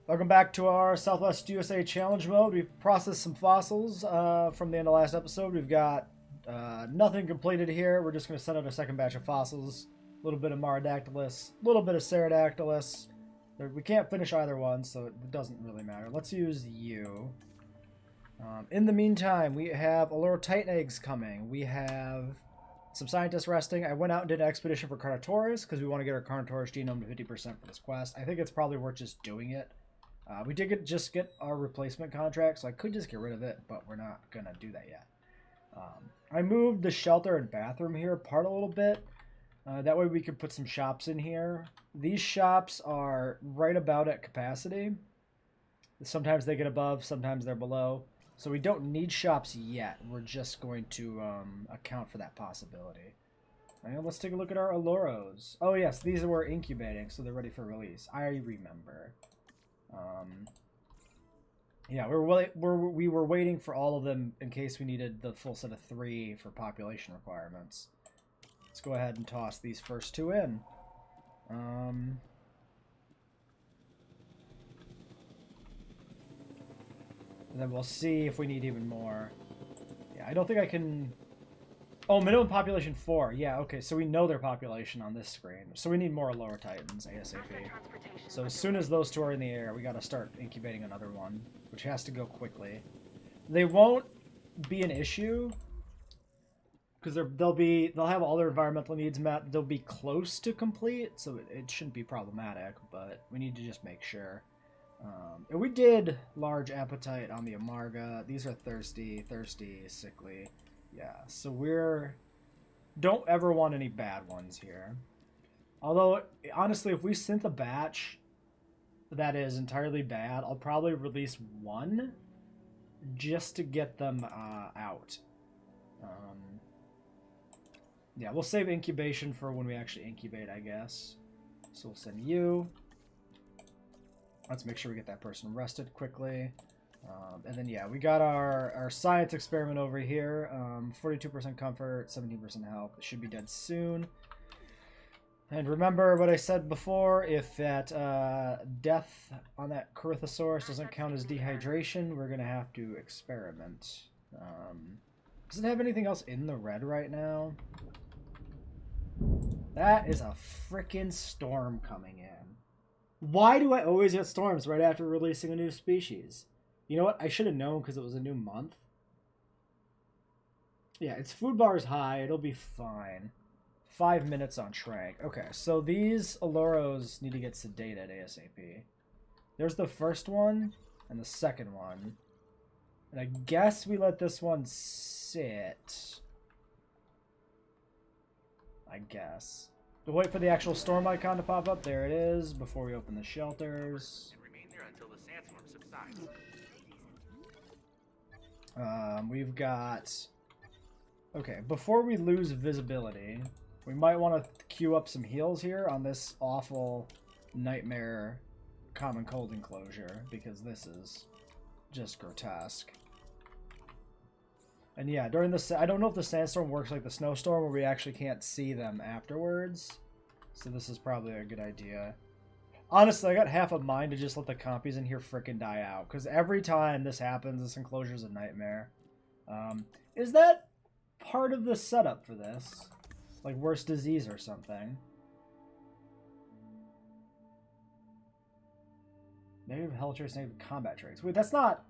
Welcome back to our Southwest USA challenge mode. We've processed some fossils from the end of last episode. We've got nothing completed here. We're just going to send out a second batch of fossils. A little bit of Marodactylus, a little bit of Ceradactylus. We can't finish either one, so it doesn't really matter. Let's use you. In the meantime, we have Allura Titan eggs coming. We have some scientists resting. I went out and did an expedition for Carnotaurus because we want to get our Carnotaurus genome to 50% for this quest. I think it's probably worth just doing it. We did just get our replacement contract, so I could just get rid of it, but we're not going to do that yet. I moved the shelter and bathroom here apart a little bit. That way we could put some shops in here. These shops are right about at capacity. Sometimes they get above, sometimes they're below. So we don't need shops yet. We're just going to account for that possibility. And let's take a look at our Alluros. Oh yes, these were incubating, so they're ready for release. I remember. Yeah, we were waiting for all of them in case we needed the full set of 3 for population requirements. Let's go ahead and toss these first 2 in. And then we'll see if we need even more. Yeah, I don't think I can... Oh, minimum population 4. Yeah, okay, so we know their population on this screen. So we need more Allura Titans, ASAP. So as soon as those 2 are in the air, we gotta start incubating another one, which has to go quickly. They won't be an issue, because they'll have all their environmental needs met. They'll be close to complete, so it shouldn't be problematic, but we need to just make sure. And we did large appetite on the Amarga. These are thirsty, sickly. Yeah, so don't ever want any bad ones here. Although, honestly, if we synth a batch that is entirely bad, I'll probably release 1 just to get them out. Yeah, we'll save incubation for when we actually incubate, I guess. So we'll send you. Let's make sure we get that person rested quickly. And then, yeah, we got our science experiment over here. 42% comfort, 17% health. It should be dead soon. And remember what I said before, if that death on that Corythosaurus doesn't count as dehydration, we're going to have to experiment. Does it have anything else in the red right now? That is a frickin' storm coming in. Why do I always get storms right after releasing a new species? You know what? I should have known because it was a new month. Yeah, its food bar is high. It'll be fine. 5 minutes on Trank. Okay, so these Alluros need to get sedated ASAP. There's the first one and the second one. And I guess we let this one sit. I guess. We'll wait for the actual storm icon to pop up. There it is, before we open the shelters. And remain there until the sandstorm subsides. We've got... Okay, before we lose visibility, we might want to queue up some heals here on this awful nightmare common cold enclosure, because this is just grotesque. And yeah, during the... I don't know if the sandstorm works like the snowstorm, where we actually can't see them afterwards. So this is probably a good idea. Honestly, I got half a mind to just let the compies in here frickin' die out. Because every time this happens, this enclosure is a nightmare. Is that part of the setup for this? Like worse disease or something? Negative health traits, negative combat traits. Wait, that's not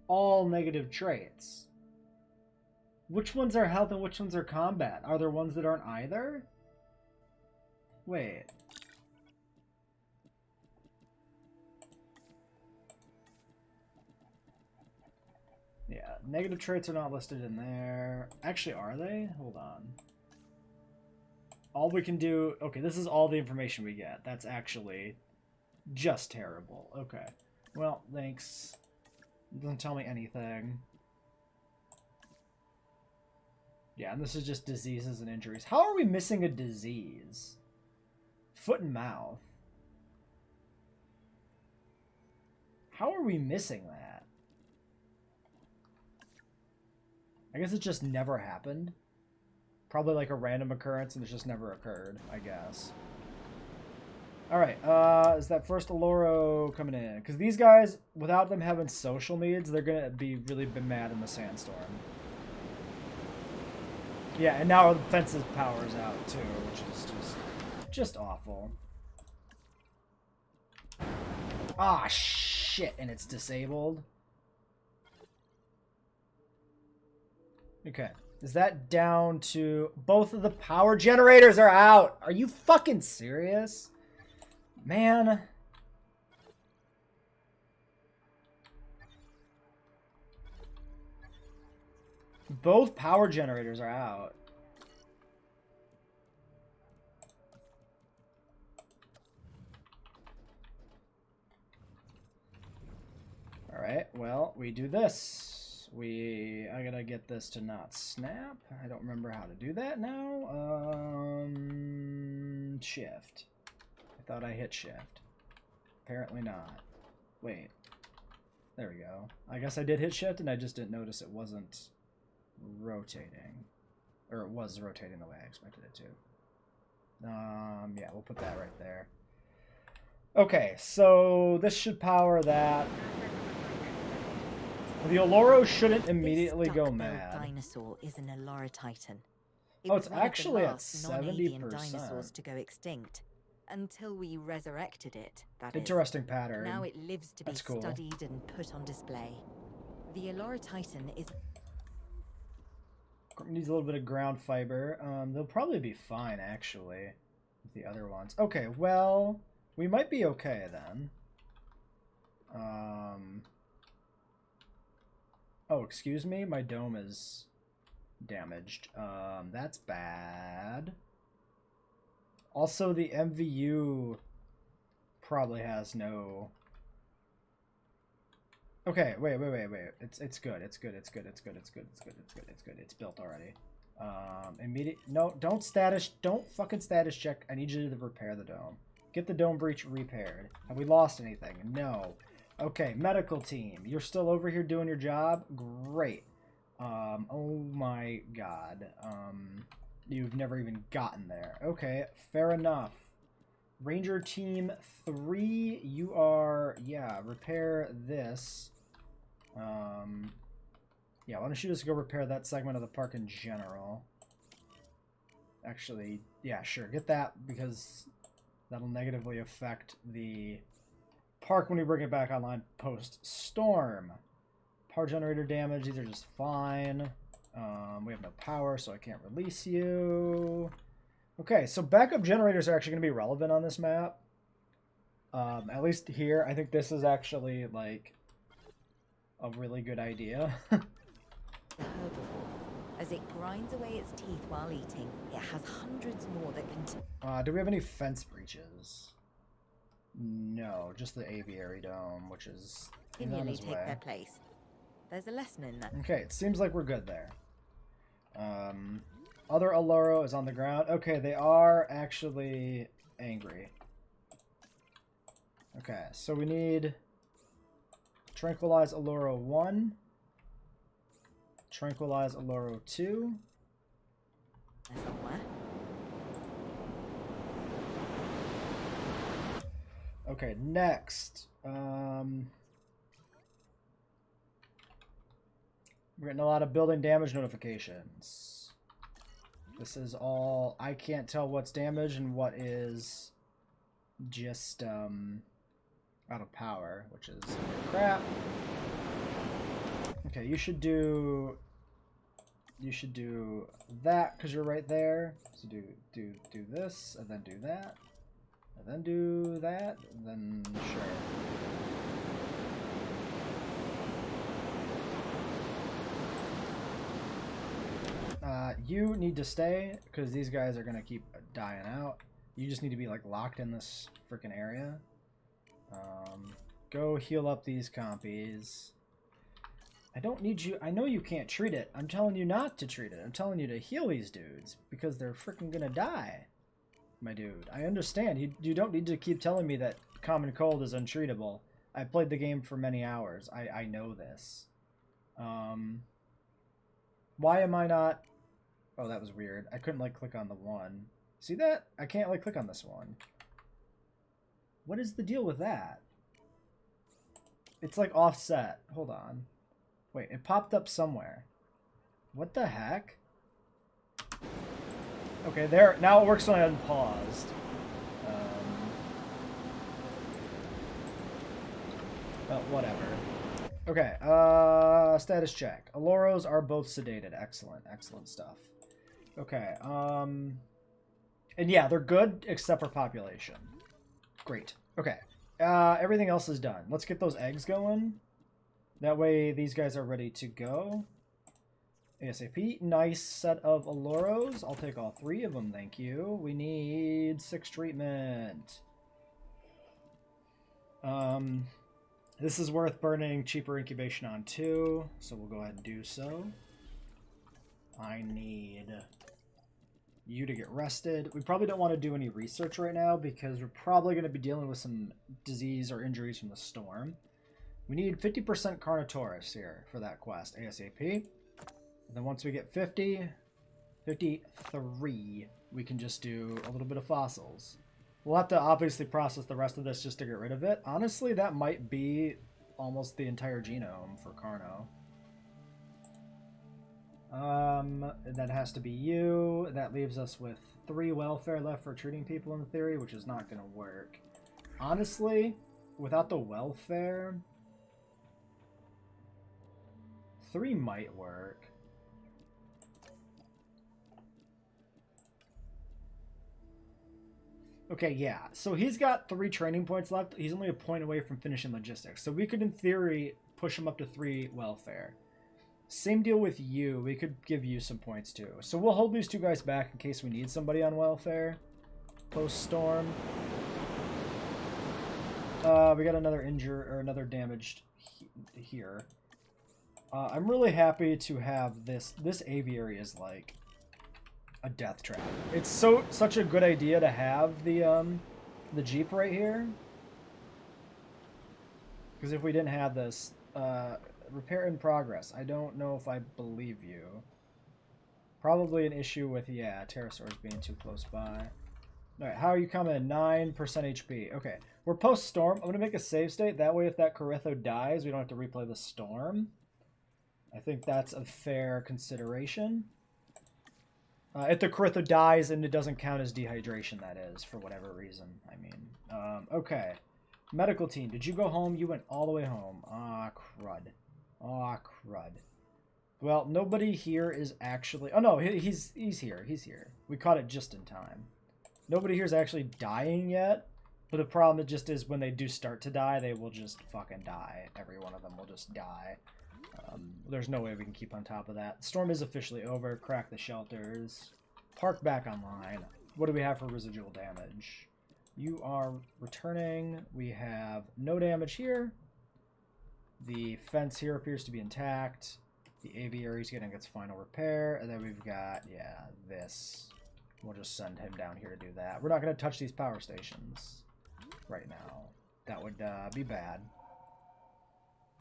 all negative traits. Which ones are health and which ones are combat? Are there ones that aren't either? Wait. Yeah, negative traits are not listed in there. Actually, are they? Hold on. All we can do... Okay, this is all the information we get. That's actually just terrible. Okay. Well, thanks. It doesn't tell me anything. Yeah, and this is just diseases and injuries. How are we missing a disease? Foot and mouth. How are we missing that? I guess it just never happened. Probably like a random occurrence and it just never occurred, I guess. Alright, is that first Aloro coming in? Because these guys, without them having social needs, they're going to be really mad in the sandstorm. Yeah, and now the fence's power's out too, which is just awful. Ah, shit, and it's disabled. Okay, is that down to... Both of the power generators are out! Are you fucking serious? Man. Both power generators are out. Alright, well, we do this. I gotta get this to not snap. I don't remember how to do that now. Shift. I thought I hit shift. Apparently not. Wait. There we go. I guess I did hit shift and I just didn't notice it wasn't rotating. Or it was rotating the way I expected it to. Yeah, we'll put that right there. Okay, so this should power that. The Oloro shouldn't immediately go mad. Dinosaur is an Alara Titan. Oh, it's actually at 70%. Dinosaurs to go extinct until we resurrected it. Interesting pattern. Now it lives to be studied and put on display. The Alara Titan is needs a little bit of ground fiber. They'll probably be fine actually with the other ones. Okay, well, we might be okay then. Oh, excuse me, my dome is damaged. That's bad. Also, the MVU probably has no... Okay, wait. It's good. It's built already. No, don't fucking status check. I need you to repair the dome. Get the dome breach repaired. Have we lost anything? No. Okay, medical team. You're still over here doing your job? Great. Oh my god. You've never even gotten there. Okay, fair enough. Ranger team 3, you are... Yeah, repair this. Yeah, why don't you just go repair that segment of the park in general? Actually, yeah, sure. Get that, because that'll negatively affect the park when we bring it back online post-storm. Power generator damage, these are just fine. We have no power, so I can't release you. Okay, so backup generators are actually going to be relevant on this map. At least here, I think this is actually, like, a really good idea. As it grinds away its teeth while eating, it has hundreds more that can... Do we have any fence breaches? No, just the aviary dome, which is in his way. Take their place. There's a lesson in that. Okay, it seems like we're good there. Other Aloro is on the ground. Okay, they are actually angry. Okay, so we need Tranquilize Aloro 1. Tranquilize Aloro 2. Okay, next. We're getting a lot of building damage notifications. This is all... I can't tell what's damaged and what is just out of power, which is crap. Okay, you should do that because you're right there. So do this, and then do that, and then do that, and then sure. You need to stay because these guys are gonna keep dying out. You just need to be like locked in this freaking area. Go heal up these compies. I don't need you. I know you can't treat it. I'm telling you not to treat it. I'm telling you to heal these dudes because they're freaking gonna die. My dude, I understand. You don't need to keep telling me that common cold is untreatable. I played the game for many hours. I know this. Why am I not... Oh, that was weird. I couldn't like click on the one. See that? I can't like click on this one. What is the deal with that? It's like offset. Hold on. Wait, it popped up somewhere. What the heck? Okay, there. Now it works when I unpaused. Well, whatever. Okay, status check. Aloros are both sedated. Excellent, excellent stuff. Okay, and yeah, they're good except for population. Great. Okay, everything else is done. Let's get those eggs going. That way these guys are ready to go. ASAP. Nice set of Aloros. I'll take all 3 of them, thank you. We need 6 treatment. This is worth burning cheaper incubation on too, so we'll go ahead and do so. I need you to get rested. We probably don't want to do any research right now because we're probably going to be dealing with some disease or injuries from the storm. We need 50% Carnotaurus here for that quest, ASAP. And then once we get 53, we can just do a little bit of fossils. We'll have to obviously process the rest of this just to get rid of it. Honestly, that might be almost the entire genome for Carno. That has to be you. That leaves us with 3 welfare left for treating people in theory, which is not going to work. Honestly, without the welfare, 3 might work. Okay, yeah. So he's got 3 training points left. He's only a point away from finishing logistics. So we could, in theory, push him up to 3 welfare. Same deal with you. We could give you some points too. So we'll hold these 2 guys back in case we need somebody on welfare. Post-storm. We got another injured or another damaged here. I'm really happy to have this. This aviary is like a death trap. It's such a good idea to have the Jeep right here. Because if we didn't have this, repair in progress. I don't know if I believe you. Probably an issue with, yeah, pterosaurs being too close by. Alright, how are you coming? 9% HP. Okay, we're post-storm. I'm going to make a save state. That way if that Corytho dies, we don't have to replay the storm. I think that's a fair consideration. If the Corytho dies and it doesn't count as dehydration, that is, for whatever reason. I mean, okay. Medical team, did you go home? You went all the way home. Ah, crud. Ah, crud. Well, nobody here is actually... Oh, no, he's here. He's here. We caught it just in time. Nobody here is actually dying yet, but the problem it just is when they do start to die, they will just fucking die. Every one of them will just die. There's no way we can keep on top of that. Storm is officially over. Crack the shelters. Park back online. What do we have for residual damage? You are returning. We have no damage here. The fence here appears to be intact. The aviary is getting its final repair. And then we've got, yeah, this. We'll just send him down here to do that. We're not going to touch these power stations right now. That would be bad.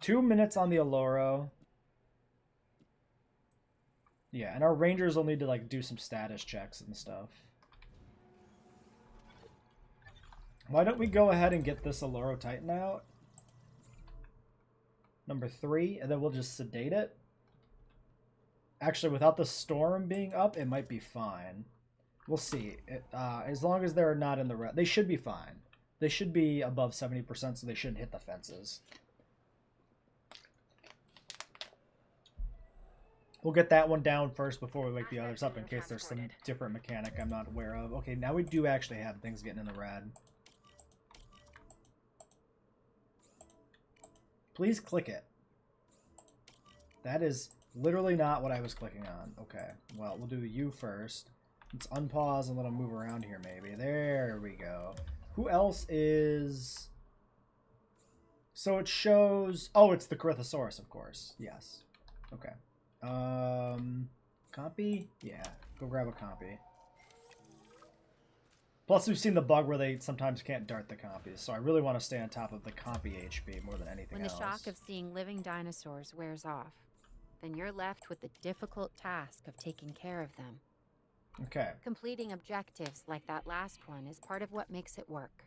2 minutes on the Alloro. Yeah, and our rangers will need to like do some status checks and stuff. Why don't we go ahead and get this Alloro Titan out? Number 3, and then we'll just sedate it. Actually, without the storm being up, it might be fine. We'll see. As long as they're not in the red, they should be fine. They should be above 70%, so they shouldn't hit the fences. We'll get that one down first before we wake the others up in case there's some different mechanic I'm not aware of. Okay, now we do actually have things getting in the red. Please click it. That is literally not what I was clicking on. Okay, well, we'll do you first. Let's unpause and let them move around here maybe. There we go. Who else is... So it shows... Oh, it's the Corythosaurus, of course. Yes. Okay. Copy? Yeah, go grab a copy. Plus, we've seen the bug where they sometimes can't dart the copies, so I really want to stay on top of the copy HP more than anything else. When the shock of seeing living dinosaurs wears off, then you're left with the difficult task of taking care of them. Okay. Completing objectives like that last one is part of what makes it work.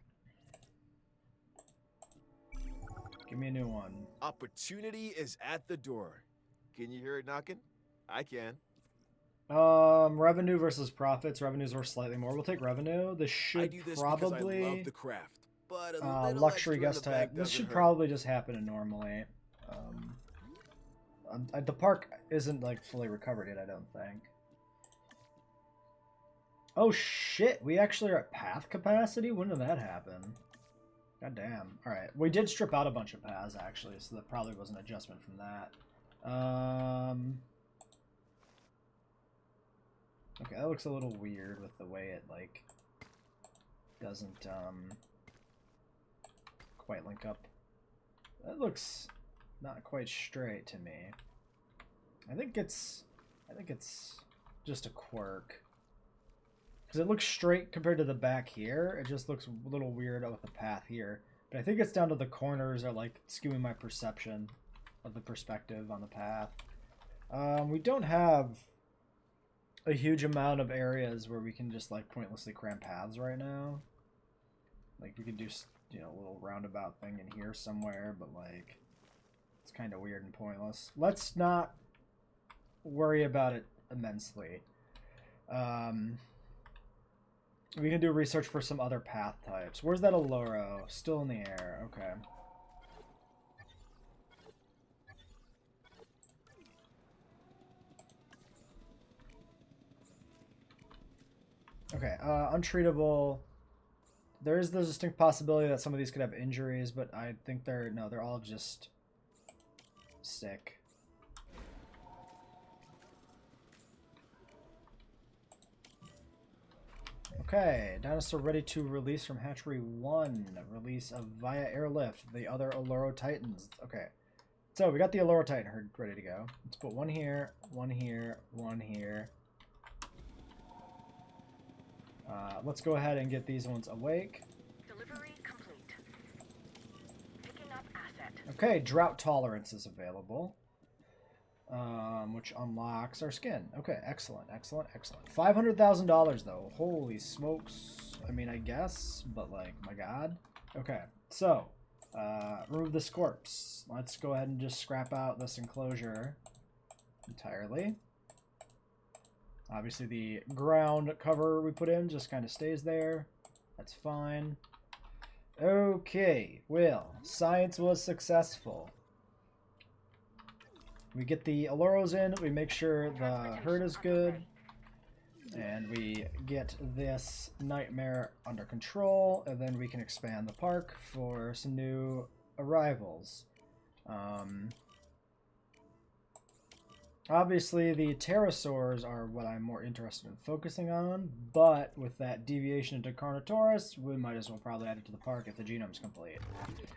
Give me a new one. Opportunity is at the door. Can you hear it knocking? I can. Revenue versus profits. Revenues were slightly more. We'll take revenue. This I should do this probably because I love the craft, but a little luxury extra in guest the type. bank This doesn't should hurt. probably just happen normally. The park isn't like fully recovered yet, I don't think. Oh shit, we actually are at path capacity? When did that happen? God damn. Alright, we did strip out a bunch of paths actually, so that probably was an adjustment from that. Okay, that looks a little weird with the way it like doesn't quite link up. That looks not quite straight to me. I think it's just a quirk. Because it looks straight compared to the back here. It just looks a little weird with the path here. But I think it's down to the corners are like skewing my perception of the perspective on the path. We don't have a huge amount of areas where we can just like pointlessly cram paths right now. Like we could do, you know, a little roundabout thing in here somewhere, but like it's kind of weird and pointless. Let's not worry about it immensely. We can do research for some other path types. Where's that Alluro? Still in the air. Okay. Okay, untreatable. There is the distinct possibility that some of these could have injuries, but I think they're all just sick. Okay, dinosaur ready to release from hatchery 1. Release of via airlift. The other Alluro Titans. Okay, so we got the Alluro Titan herd ready to go. Let's put one here, one here, one here. Let's go ahead and get these ones awake. Delivery complete. Picking up asset. Okay, drought tolerance is available, which unlocks our skin. Okay, excellent, excellent, excellent. $500,000 though. Holy smokes! I mean, I guess, but like, my God. Okay, so remove this corpse. Let's go ahead and just scrap out this enclosure entirely. Obviously, the ground cover we put in just kind of stays there. That's fine. Okay, well, science was successful. We get the Alluros in, we make sure the herd is good, and we get this nightmare under control, and then we can expand the park for some new arrivals. Obviously, the pterosaurs are what I'm more interested in focusing on, but with that deviation into Carnotaurus, we might as well probably add it to the park if the genome's complete.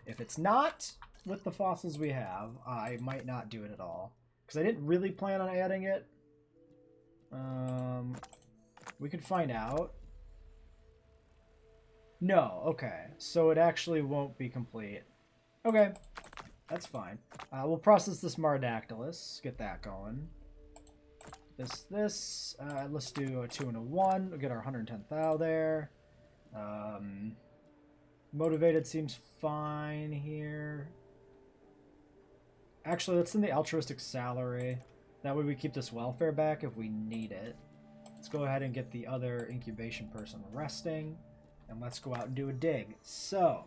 If it's not with the fossils we have, I might not do it at all, because I didn't really plan on adding it. We could find out. No, okay, so it actually won't be complete. Okay. That's fine. We'll process this Marodactylus. Get that going. Let's do a 2 and a 1. We'll get our 110 thou there. Motivated seems fine here. Actually, let's send the altruistic salary. That way we keep this welfare back if we need it. Let's go ahead and get the other incubation person resting. And let's go out and do a dig. So,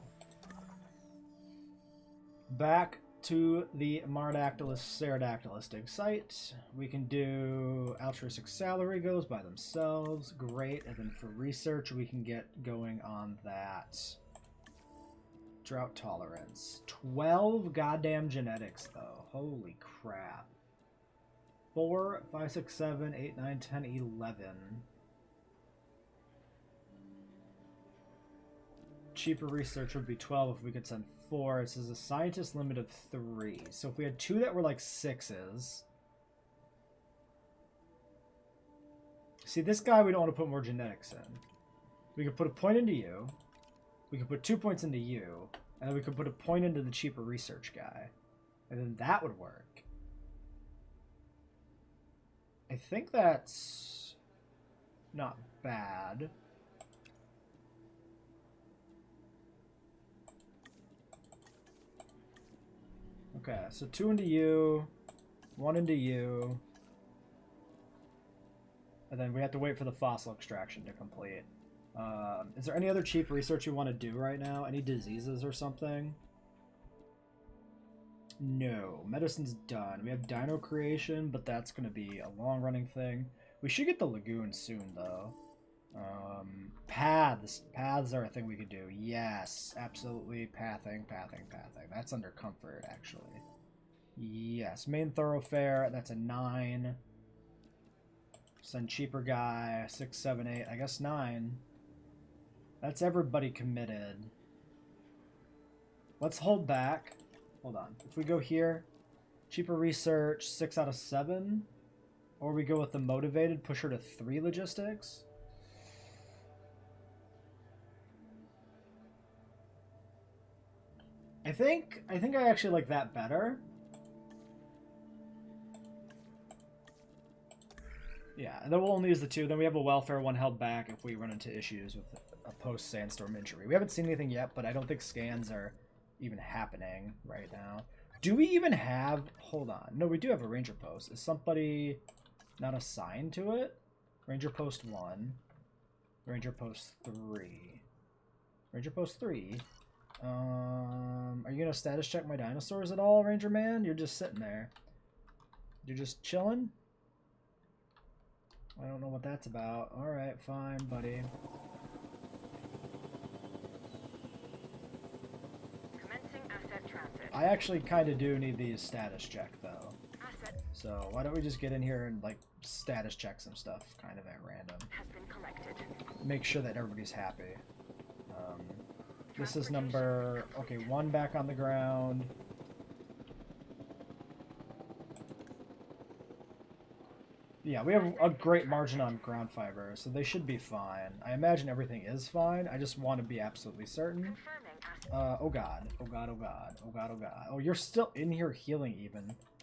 back to the Marodactylus Ceradactylus dig site. We can do altruistic salary goes by themselves. Great. And then for research, we can get going on that. Drought tolerance. 12 goddamn genetics, though. Holy crap. 4, 5, 6, 7, 8, 9, 10, 11. Cheaper research would be 12 if we could send 4. This is a scientist limit of 3. So if we had 2 that were like 6s. See, this guy we don't want to put more genetics in. We could put a point into you. We could put 2 points into you. And then we could put a point into the cheaper research guy. And then that would work. I think that's not bad. Okay, so 2 into you, 1 into you. And then we have to wait for the fossil extraction to complete. Is there any other cheap research you want to do right now? Any diseases or something? No. Medicine's done. We have dino creation, but that's going to be a long-running thing. We should get the lagoon soon, though. Paths. Paths are a thing we could do. Yes, absolutely. Pathing. That's under comfort, actually. Yes. Main thoroughfare. That's a 9. Send cheaper guy. 6, 7, 8. I guess 9. That's everybody committed. Let's hold back. Hold on. If we go here, cheaper research, 6 out of 7. Or we go with the motivated, push her to 3 logistics. I think I actually like that better. Yeah, and then we'll only use the 2. Then we have a welfare 1 held back if we run into issues with a post-sandstorm injury. We haven't seen anything yet, but I don't think scans are even happening right now. Do we even have... Hold on. No, we do have a ranger post. Is somebody not assigned to it? Ranger post 1. Ranger post 3. Ranger post 3. Are you going to status check my dinosaurs at all, Ranger Man? You're just sitting there. You're just chilling? I don't know what that's about. Alright, fine, buddy. Commencing asset transit. I actually kind of do need these status check, though. Asset So why don't we just get in here and, like, status check some stuff kind of at random. has been collected. Make sure that everybody's happy. This is number... Okay, 1 back on the ground. Yeah, we have a great margin on ground fiber, so they should be fine. I imagine everything is fine. I just want to be absolutely certain. Confirming asset. Oh god. Oh god, oh god. Oh god, oh god. Oh, you're still in here healing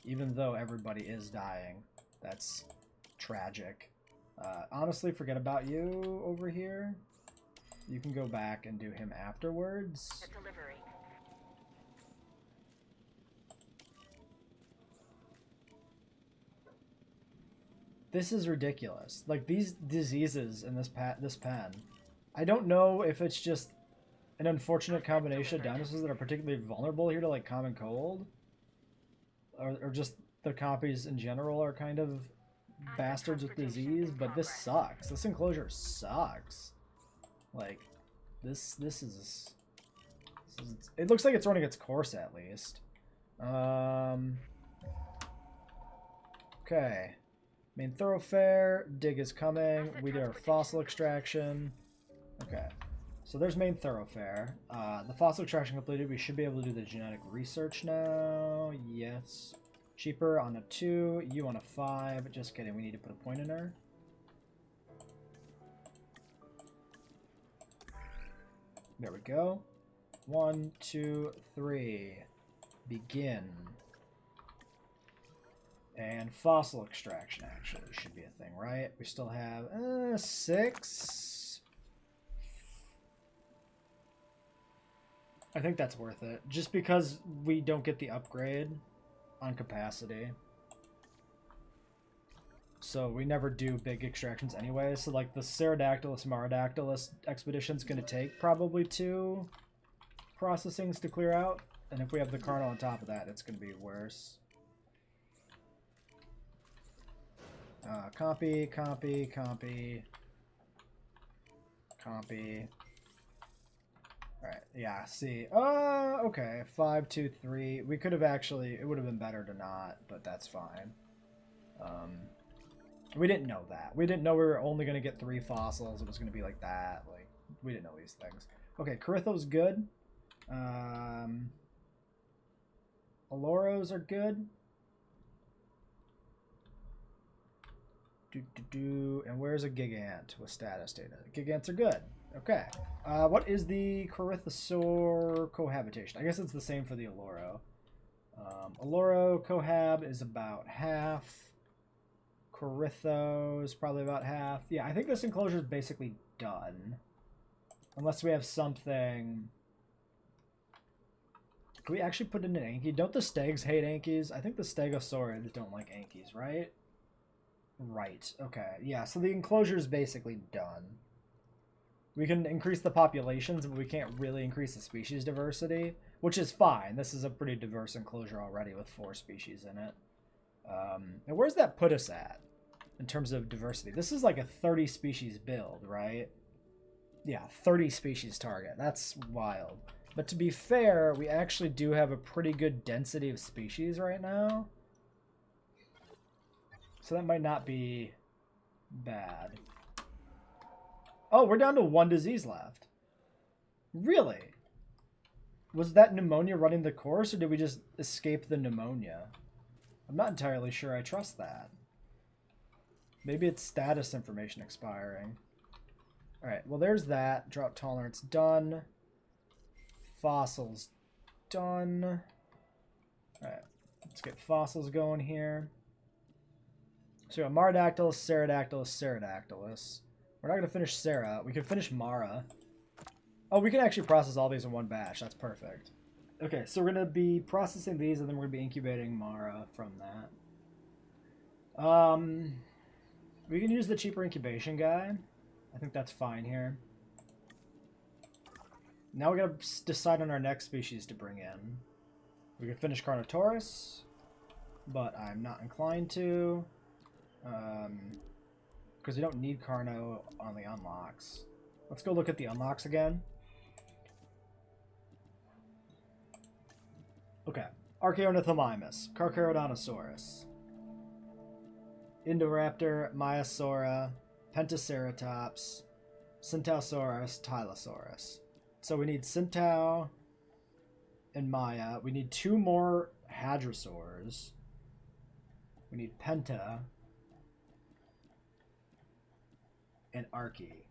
even though everybody is dying. That's tragic. Honestly, forget about you over here. You can go back and do him afterwards. The delivery. This is ridiculous. Like, these diseases in this pen. I don't know if it's just an unfortunate combination of dinosaurs that are particularly vulnerable here to, like, common cold. Or just the copies in general are kind of bastards with disease, but this sucks. This enclosure sucks. Like, this is... It looks like it's running its course, at least. Okay. Main thoroughfare. Dig is coming. We did our fossil extraction. Okay. So there's main thoroughfare. The fossil extraction completed. We should be able to do the genetic research now. Yes. Cheaper on a 2. You on a 5. Just kidding. We need to put a point in her. There we go. 1, 2, 3. Begin. And fossil extraction actually should be a thing, right? We still have 6. I think that's worth it. Just because we don't get the upgrade on capacity. So we never do big extractions anyway. So like the Pterodactylus Marodactylus expedition's going to take probably 2 processings to clear out. And if we have the Carnal on top of that, it's going to be worse. Copy. Alright, yeah, see. Okay, 5, 2, 3. We could have actually, it would have been better to not, but that's fine. We didn't know that. We didn't know we were only going to get 3 fossils. It was going to be like that. Like, we didn't know these things. Okay, Corytho's good. Aloros are good. And where's a Gigant with status data? Gigants are good. Okay. What is the Corythosaur cohabitation? I guess it's the same for the Aloro. Aloro cohab is about half. Corytho is probably about half. Yeah, I think this enclosure is basically done. Unless we have something Can we actually put in an Anki? Don't the Stags hate Ankies? I think the Stegosaurids don't like Ankies, right? Right. Okay. Yeah, so the enclosure is basically done. We can increase the populations, but we can't really increase the species diversity, which is fine. This is a pretty diverse enclosure already with 4 species in it. And where's that put us at in terms of diversity? This is like a 30 species build, right? Yeah, 30 species target. That's wild. But to be fair, we actually do have a pretty good density of species right now. So that might not be bad. Oh, we're down to 1 disease left. Really? Was that pneumonia running the course, or did we just escape the pneumonia? I'm not entirely sure I trust that. Maybe it's status information expiring. Alright, well there's that. Drought tolerance done. Fossils done. Alright, let's get fossils going here. So we got Marodactylus, Pterodactylus, Pterodactylus. We're not going to finish Sarah. We can finish Mara. Oh, we can actually process all these in one batch. That's perfect. Okay, so we're going to be processing these, and then we're going to be incubating Mara from that. We can use the cheaper incubation guy. I think that's fine here. Now we got to decide on our next species to bring in. We can finish Carnotaurus, but I'm not inclined to. Because we don't need Carno on the unlocks. Let's go look at the unlocks again. Okay. Archaeornithomimus, Carcharodontosaurus, Indoraptor, Maiasaura, Pentaceratops, Centausaurus, Tylosaurus. So we need Centau and Maya. We need 2 more Hadrosaurs. We need Penta and Archie.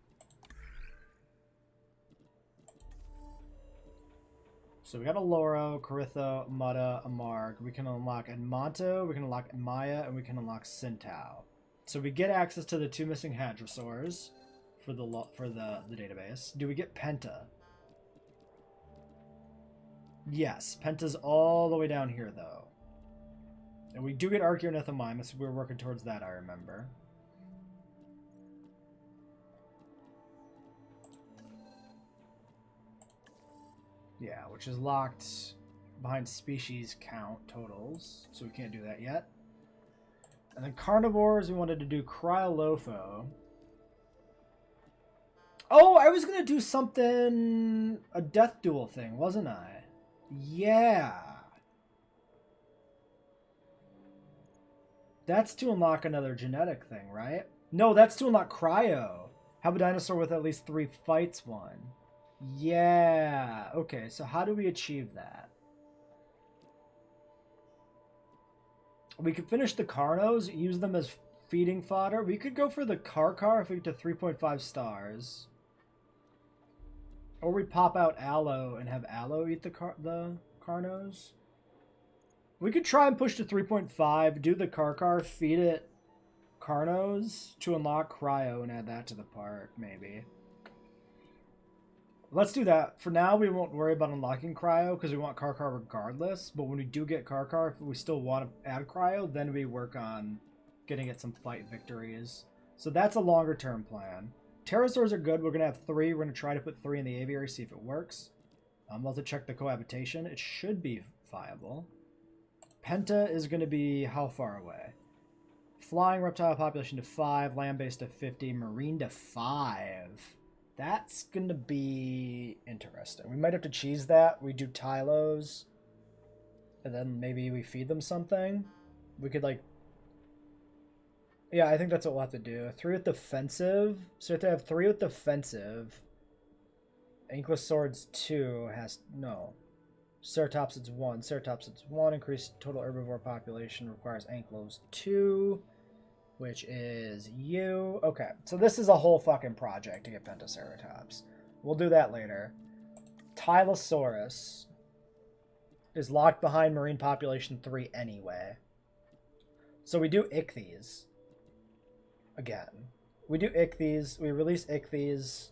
So we got a Loro, Coritho, Mutta, a Marg. We can unlock Edmonto, we can unlock Maya, and we can unlock Centau. So we get access to the 2 missing Hadrosaurs for the database. Do we get Penta? Yes, Penta's all the way down here though. And we do get Archaeornithomimus. We were working towards that, I remember. Yeah, which is locked behind species count totals, so we can't do that yet. And then carnivores, we wanted to do Cryolopho. Oh, I was going to do something, a death duel thing, wasn't I? Yeah. That's to unlock another genetic thing, right? No, that's to unlock Cryo. Have a dinosaur with at least 3 fights won. Yeah. Okay, so how do we achieve that? We could finish the Carnos, use them as feeding fodder. We could go for the Carcar if we get to 3.5 stars. Or we pop out Aloe and have Aloe eat the Carnos. We could try and push to 3.5, do the Carcar, feed it Carnos to unlock Cryo and add that to the park, maybe. Let's do that. For now, we won't worry about unlocking Cryo because we want Carcar regardless. But when we do get Carcar, if we still want to add Cryo, then we work on getting it some fight victories. So that's a longer term plan. Pterosaurs are good. We're going to have 3. We're going to try to put 3 in the aviary, see if it works. We'll have to check the cohabitation. It should be viable. Penta is going to be how far away? Flying reptile population to 5, land-based to 50, marine to 5. That's going to be interesting. We might have to cheese that. We do Tylos. And then maybe we feed them something. We could, like... Yeah, I think that's what we'll have to do. 3 with defensive. So we have to have 3 with defensive. Ankylosaurids 2 has... No. Ceratopsids 1. Ceratopsids 1. Increased total herbivore population requires Ankylos 2. Which is you. Okay, so this is a whole fucking project to get Pentaceratops. We'll do that later. Tylosaurus is locked behind marine population 3 anyway. So we do Ichthyes. Again. We do Ichthyes. We release Ichthyes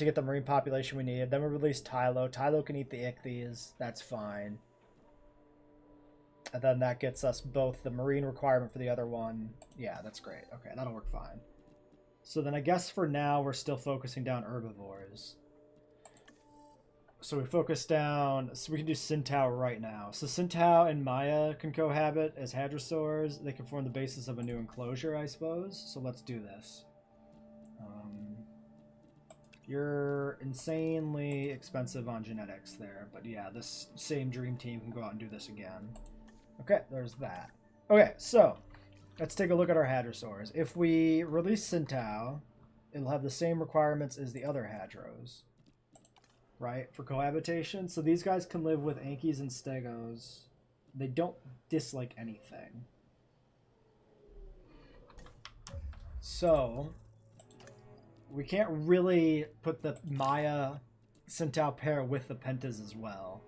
to get the marine population we need. Then we release Tylo. Tylo can eat the ichthyes. That's fine. And then that gets us both the marine requirement for the other one. Yeah, that's great. Okay, that'll work fine. So then I guess for now we're still focusing down herbivores. So we focus down, so we can do Sintao right now. So Sintao and Maya can cohabit as hadrosaurs. They can form the basis of a new enclosure, I suppose. So let's do this. You're insanely expensive on genetics there. But yeah, this same dream team can go out and do this again. Okay, there's that. Okay, so let's take a look at our hadrosaurs. If we release Sintao, it'll have the same requirements as the other hadros. Right, for cohabitation. So these guys can live with Ankies and Stegos. They don't dislike anything. So we can't really put the Maya Sintao pair with the Pentas as well.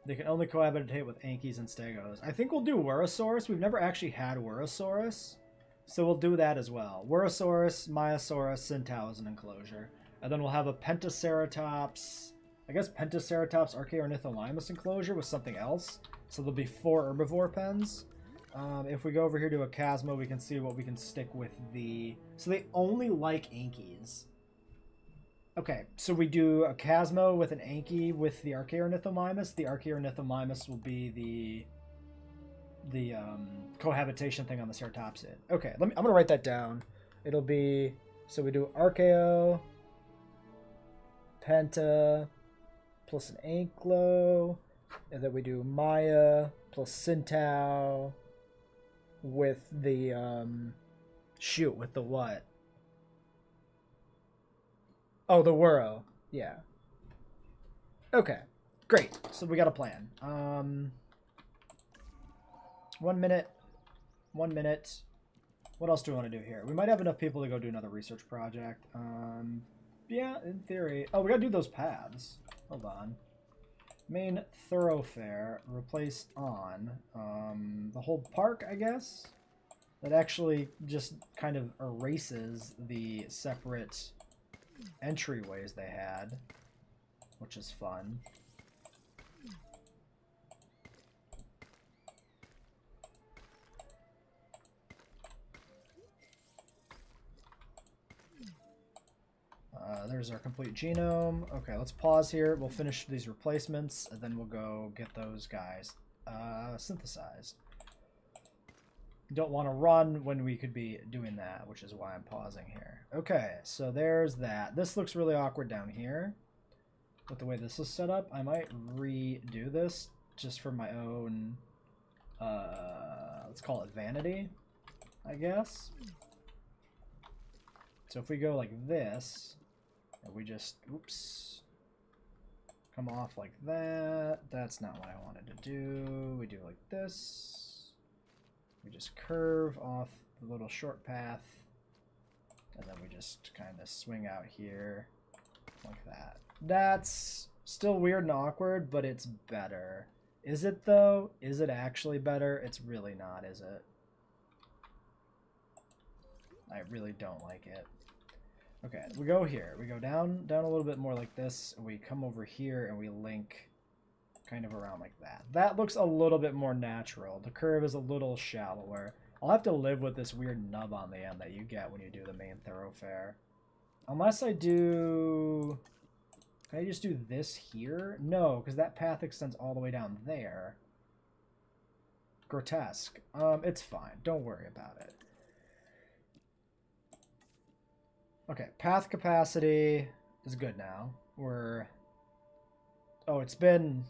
They can only cohabitate with Ankies and Stegos. I think we'll do Wurosaurus. We've never actually had Wurosaurus. So we'll do that as well. Wurosaurus, Mayasaurus, Sintao as an enclosure. And then we'll have a Pentaceratops, I guess Pentaceratops Archaeornitholimus enclosure with something else. So there'll be 4 herbivore pens. If we go over here to a Chasma, we can see what we can stick with the... So they only like Ankies. Okay, so we do a Chasma with an Anki with the Archaeornitholimus. The Archaeornitholimus will be the cohabitation thing on the Ceratopsid. Okay, I'm going to write that down. It'll be... So we do Archaeo... Penta plus an Anklo, and then we do Maya plus Sintao with the with the what? Oh, the Wuro. Yeah. Okay. Great. So we got a plan. 1 minute. 1 minute. What else do we want to do here? We might have enough people to go do another research project. Yeah, in theory. Oh, we gotta do those paths. Hold on. Main thoroughfare. Replace on. The whole park, I guess? That actually just kind of erases the separate entryways they had. Which is fun. There's our complete genome. Okay, let's pause here. We'll finish these replacements, and then we'll go get those guys synthesized. Don't want to run when we could be doing that, which is why I'm pausing here. Okay, so there's that. This looks really awkward down here. With the way this is set up, I might redo this just for my own, let's call it vanity, I guess. So if we go like this, and we just, oops, come off like that. That's not what I wanted to do. We do like this. We just curve off the little short path. And then we just kind of swing out here like that. That's still weird and awkward, but it's better. Is it though? Is it actually better? It's really not, is it? I really don't like it. Okay, we go here. We go down a little bit more like this, and we come over here and we link kind of around like that. That looks a little bit more natural. The curve is a little shallower. I'll have to live with this weird nub on the end that you get when you do the main thoroughfare. Unless I do... Can I just do this here? No, because that path extends all the way down there. Grotesque. It's fine. Don't worry about it. Okay, path capacity is good now. We're... Oh, it's been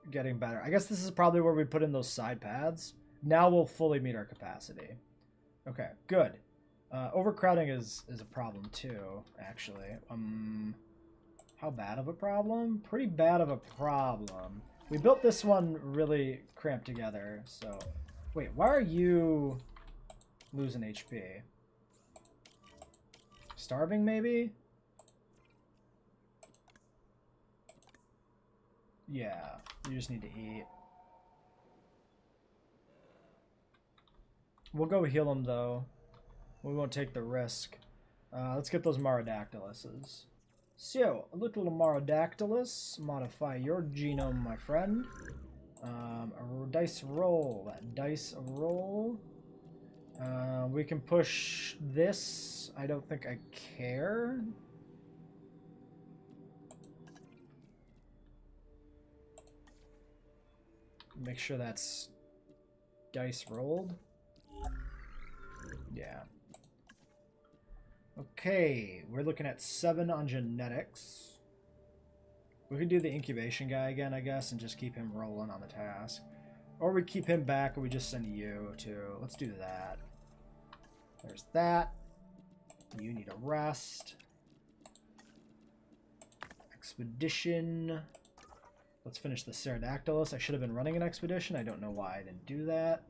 getting better. I guess this is probably where we put in those side paths. Now we'll fully meet our capacity. Okay, good. Overcrowding is a problem too, actually. How bad of a problem? Pretty bad of a problem. We built this one really cramped together, so... Wait, why are you losing HP? Starving, maybe? Yeah, you just need to eat. We'll go heal him, though. We won't take the risk. Let's get those Marodactyluses. So, a little Marodactylus. Modify your genome, my friend. A dice roll. Dice roll. We can push this. I don't think I care. Make sure that's dice rolled. Yeah. Okay, we're looking at 7 on genetics. We can do the incubation guy again, I guess, and just keep him rolling on the task. Or we keep him back and we just send you to... Let's do that. There's that. You need a rest. Expedition. Let's finish the Pterodactylus. I should have been running an expedition. I don't know why I didn't do that.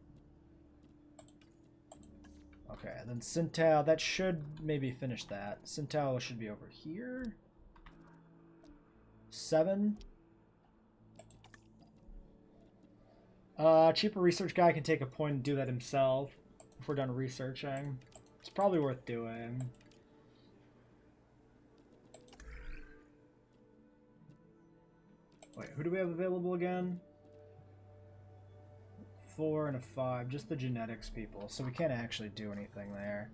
Okay, then Sintao. That should maybe finish that. Sintao should be over here. 7. Cheaper research guy can take a point and do that himself if we're done researching. It's probably worth doing. Wait, who do we have available again? 4 and a 5, just the genetics people, so we can't actually do anything there.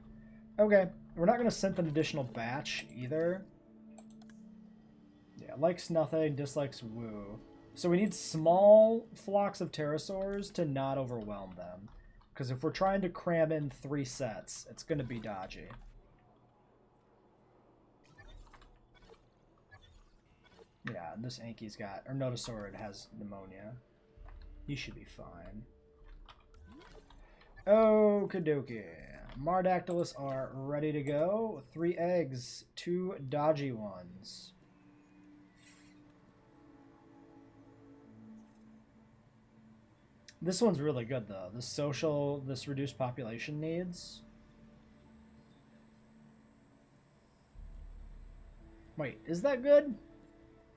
Okay, we're not going to send an additional batch either. Yeah, likes nothing, dislikes woo. So we need small flocks of pterosaurs to not overwhelm them. Because if we're trying to cram in 3 sets, it's going to be dodgy. Yeah, and this Anky's got, or Notosaurid has pneumonia. He should be fine. Okie dokie. Marodactylus are ready to go. 3 eggs, 2 dodgy ones. This one's really good though. This social, this reduced population needs. Wait, is that good?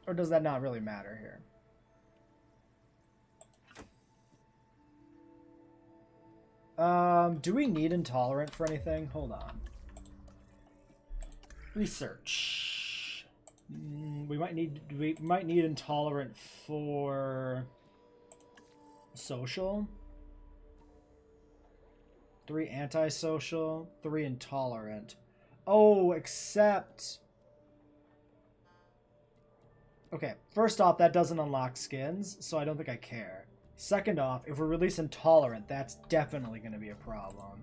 Or does that not really matter here? Do we need intolerant for anything? Hold on. Research. We might need intolerant for social. 3 antisocial, 3 intolerant. Oh, except... Okay, first off, that doesn't unlock skins, so I don't think I care. Second off, if we release intolerant, that's definitely going to be a problem.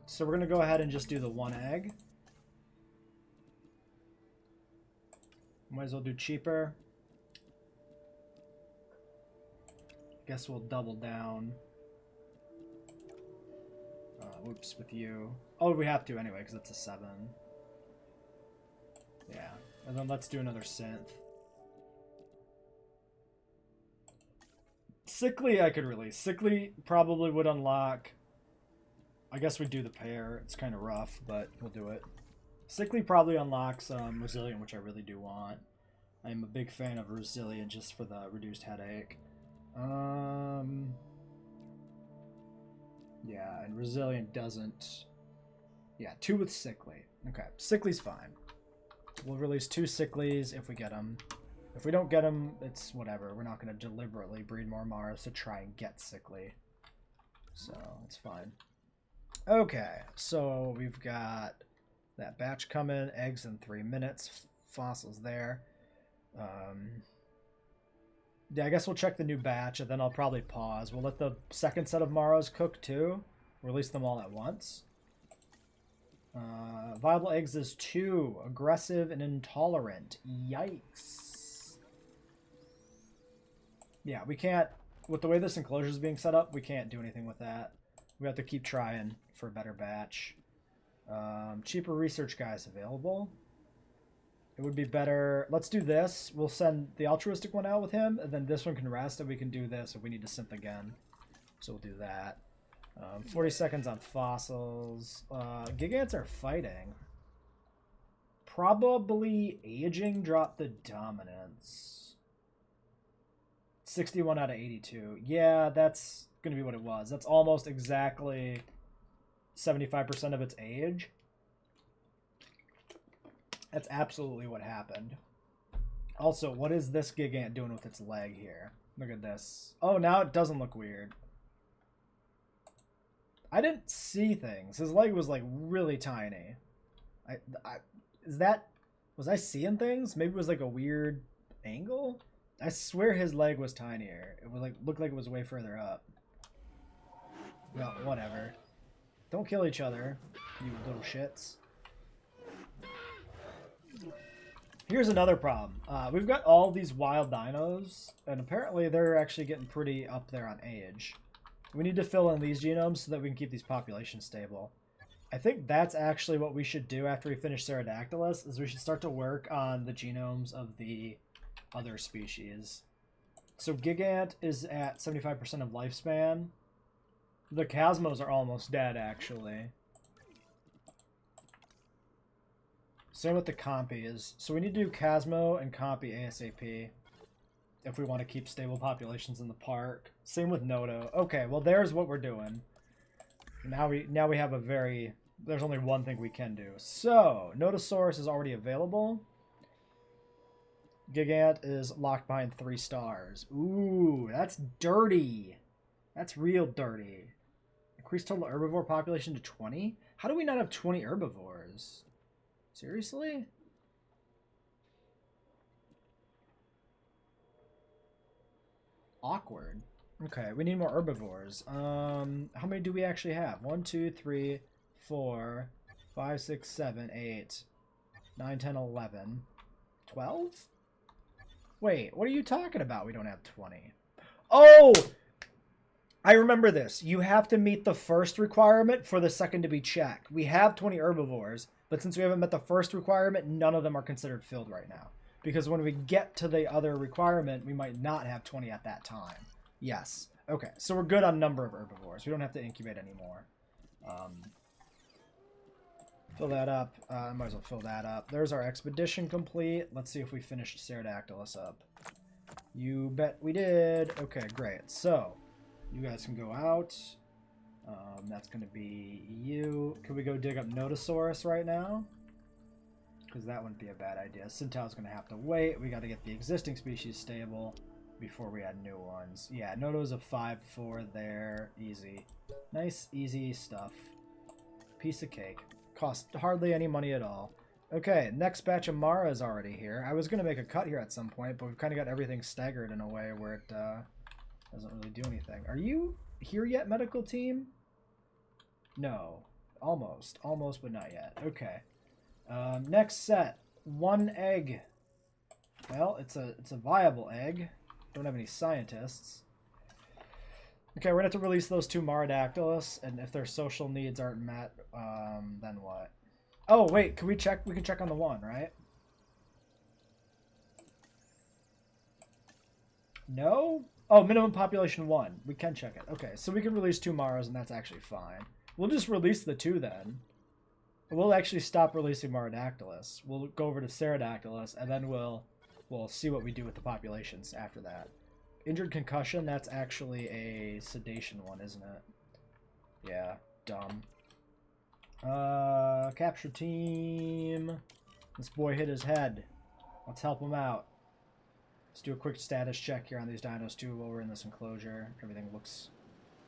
So we're going to go ahead and just do the 1 egg. Might as well do cheaper. Guess we'll double down. Whoops, with you. Oh, we have to anyway, because it's a 7. Yeah. And then let's do another synth. Sickly I could release. Sickly probably would unlock... I guess we'd do the pair. It's kind of rough, but we'll do it. Sickly probably unlocks Resilient, which I really do want. I'm a big fan of Resilient just for the reduced headache. Yeah, and Resilient doesn't... Yeah, 2 with Sickly. Okay, Sickly's fine. We'll release 2 Sicklies if we get them. If we don't get them, it's whatever. We're not going to deliberately breed more Mars to try and get Sickly. So, it's fine. Okay, so we've got that batch coming. Eggs in 3 minutes. Fossils there. Yeah, I guess we'll check the new batch, and then I'll probably pause. We'll let the second set of Maros cook, too. Release them all at once. Viable eggs is 2. Aggressive and intolerant. Yikes. Yeah, we can't... With the way this enclosure is being set up, we can't do anything with that. We have to keep trying for a better batch. Cheaper research guys available. It would be better... Let's do this. We'll send the altruistic one out with him, and then this one can rest, and we can do this if we need to synth again. So we'll do that. 40 seconds on fossils. Gigants are fighting. Probably aging dropped the dominance. 61 out of 82. Yeah, that's going to be what it was. That's almost exactly 75% of its age. That's absolutely what happened. Also, what is this gigant doing with its leg here? Look at this. Oh, now it doesn't look weird. I didn't see things. His leg was like really tiny. Was I seeing things? Maybe it was like a weird angle? I swear his leg was tinier. It was like looked like it was way further up. Well, whatever. Don't kill each other, you little shits. Here's another problem. We've got all these wild dinos, and apparently they're actually getting pretty up there on age. We need to fill in these genomes so that we can keep these populations stable. I think that's actually what we should do after we finish Pterodactylus, is we should start to work on the genomes of the other species. So Gigant is at 75% of lifespan. The Chasmos are almost dead, actually. Same with the Compies. So we need to do Chasmo and Compy ASAP if we want to keep stable populations in the park. Same with Noto. Okay, well there's what we're doing. Now we have a very... There's only one thing we can do. So, Notosaurus is already available. Gigant is locked behind 3 stars. Ooh, that's dirty. That's real dirty. Increase total herbivore population to 20? How do we not have 20 herbivores? Seriously? Awkward. Okay, we need more herbivores. How many do we actually have? 1, 2, 3, 4, 5, 6, 7, 8, 9, 10, 11, 12? Wait, what are you talking about? We don't have 20. Oh! I remember this. You have to meet the first requirement for the second to be checked. We have 20 herbivores, but since we haven't met the first requirement, none of them are considered filled right now. Because when we get to the other requirement, we might not have 20 at that time. Yes. Okay, so we're good on number of herbivores. We don't have to incubate anymore. Fill that up. I might as well fill that up. There's our expedition complete. Let's see if we finished Pterodactylus up. You bet we did. Okay, great. So, you guys can go out. That's going to be you. Can we go dig up Notosaurus right now? Because that wouldn't be a bad idea. Centaur's going to have to wait. We got to get the existing species stable before we add new ones. Yeah, Noto's a 5-4 there. Easy. Nice, easy stuff. Piece of cake. Cost hardly any money at all. Okay, next batch of Mara is already here. I was going to make a cut here at some point, but we've kind of got everything staggered in a way where it doesn't really do anything. Are you here yet, medical team? No. Almost. Almost, but not yet. Okay. Next set. 1 egg. Well, it's a viable egg. Don't have any scientists. Okay, we're gonna have to release those 2 Marodactylus, and if their social needs aren't met, then what? Oh, wait, can we check? We can check on the 1, right? No? Oh, minimum population 1. We can check it. Okay, so we can release 2 Maras, and that's actually fine. We'll just release the 2 then. We'll actually stop releasing Marodactylus. We'll go over to Pterodactylus, and then we'll see what we do with the populations after that. Injured concussion, that's actually a sedation one, isn't it? Yeah, dumb. Capture team. This boy hit his head. Let's help him out. Let's do a quick status check here on these dinos too while we're in this enclosure. Everything looks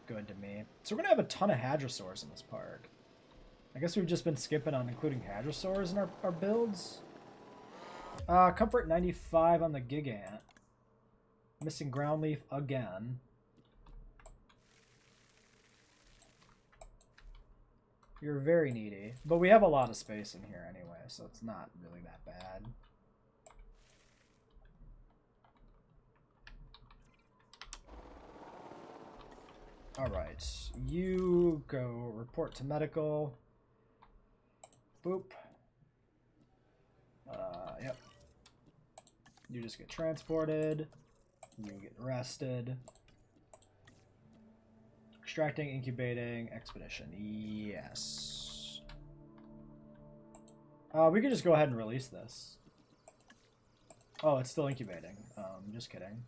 good to me. So we're gonna have a ton of hadrosaurs in this park. I guess we've just been skipping on including hadrosaurs in our builds. Comfort 95 on the Gigant. Missing ground leaf again. You're very needy. But we have a lot of space in here anyway, so it's not really that bad. Alright. You go report to medical. Boop. Yep. You just get transported. You get rested. Extracting, incubating, expedition. Yes. We could just go ahead and release this. Oh, it's still incubating. Just kidding.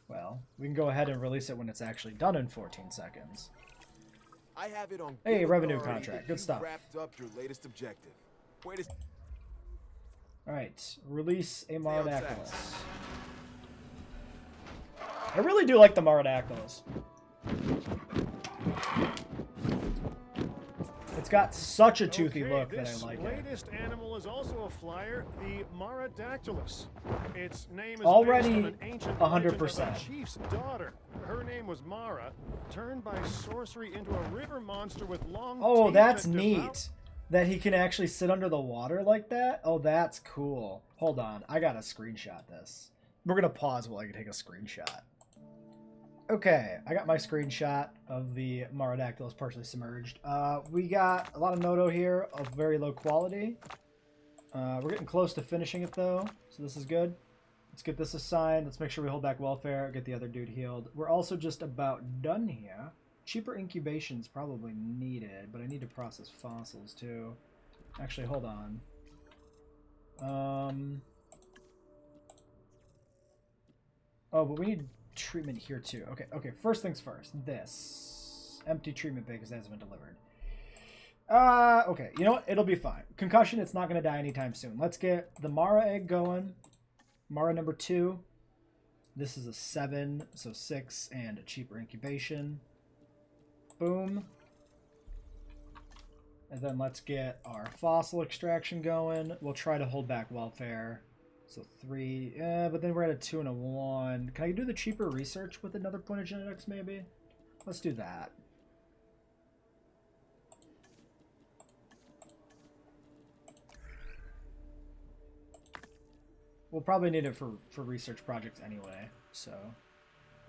Well, we can go ahead and release it when it's actually done in 14 seconds. I have it on Hey, good revenue authority contract. that Good you've stuff. Wrapped up your latest objective. Wait a Alright, release a on Marodactylus. task. I really do like the Marodactylus. It's got such a toothy look that I like it. This latest animal is also a flyer, the Marodactylus. Its name is Already based on an ancient 100%. legend of a chief's daughter. Her name was Mara, turned by sorcery into a river monster with long Oh, teeth that's that devour- neat. That he can actually sit under the water like that? Oh, that's cool. Hold on. I gotta screenshot this. We're gonna pause while I can take a screenshot. Okay, I got my screenshot of the Marodactylus partially submerged. We got a lot of Noto here of very low quality. We're getting close to finishing it though, so this is good. Let's get this assigned. Let's make sure we hold back welfare, get the other dude healed. We're also just about done here. Cheaper incubation's probably needed, but I need to process fossils too. Actually, hold on. Oh, but we need treatment here too. Okay, first things first. This empty treatment bay because it hasn't been delivered. Okay, you know what? It'll be fine. Concussion, it's not going to die anytime soon. Let's get the Mara egg going. Mara number 2. This is a 7, so 6 and a cheaper incubation. Boom. And then let's get our fossil extraction going. We'll try to hold back welfare. So 3, but then we're at a 2 and a 1. Can I do the cheaper research with another point of genetics maybe? Let's do that. We'll probably need it for research projects anyway, so.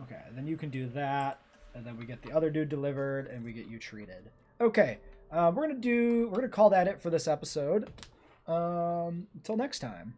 Okay, then you can do that, and then we get the other dude delivered, and we get you treated. Okay, we're gonna call that it for this episode. Until next time.